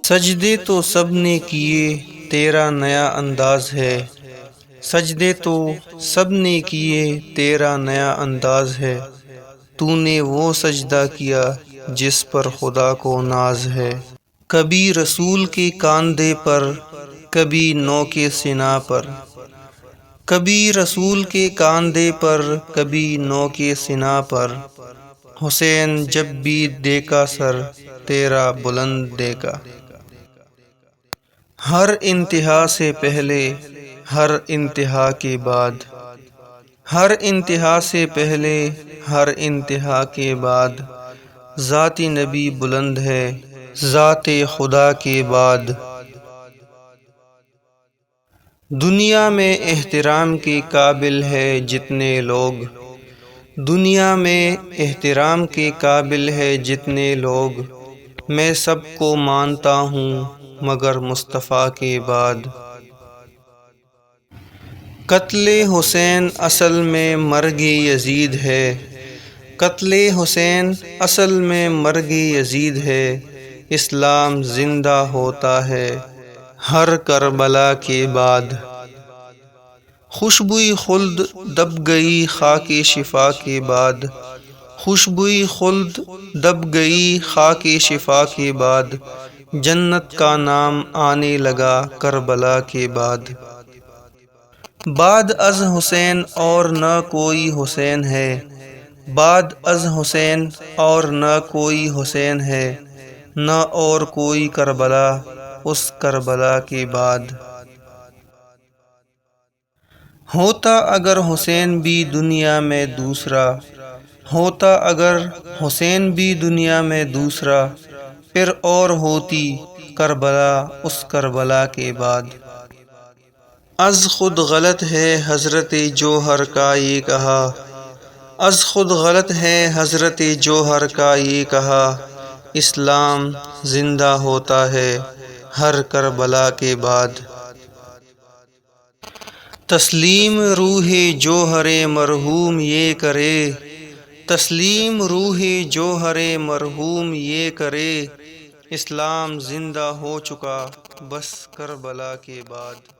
سجدے تو سب نے کیے تیرا نیا انداز ہے، سجدے تو سب نے کیے تیرا نیا انداز ہے، تو نے وہ سجدہ کیا جس پر خدا کو ناز ہے۔ کبھی رسول کے کاندھے پر، کبھی نو کے سینہ پر، کبھی رسول کے کاندھے پر، کبھی نو کے سینہ پر، حسین جب بھی دیکھا سر تیرا بلند دیکھا۔ ہر انتہا سے پہلے، ہر انتہا کے بعد، ہر انتہا سے پہلے، ہر انتہا کے بعد، ذات نبی بلند ہے ذات خدا کے بعد۔ دنیا میں احترام کے قابل ہے جتنے لوگ، دنیا میں احترام کے قابل ہے جتنے لوگ، میں سب کو مانتا ہوں مگر مصطفیٰ کے بعد۔ قتل حسین اصل میں مرگ یزید ہے، قتل حسین اصل میں مرگ یزید ہے، اسلام زندہ ہوتا ہے ہر کربلا کے بعد۔ خوشبوئی خلد دب گئی خاک شفا کے بعد، خوشبوئی خلد دب گئی خاک شفا کے بعد، جنت کا نام آنے لگا کربلا کے بعد۔ بعد از حسین اور نہ کوئی حسین ہے، بعد از حسین اور نہ کوئی حسین ہے، نہ اور کوئی کربلا اس کربلا کے بعد۔ ہوتا اگر حسین بھی دنیا میں دوسرا، ہوتا اگر حسین بھی دنیا میں دوسرا، پھر اور ہوتی کربلا اس کربلا کے بعد۔ از خود غلط ہے حضرت جوہر کا یہ کہا، از خود غلط ہے حضرت جوہر کا یہ کہا، اسلام زندہ ہوتا ہے ہر کربلا کے بعد۔ تسلیم روح جوہر مرحوم یہ کرے، تسلیم روح جوہر مرحوم یہ کرے، اسلام زندہ ہو چکا بس کربلا کے بعد۔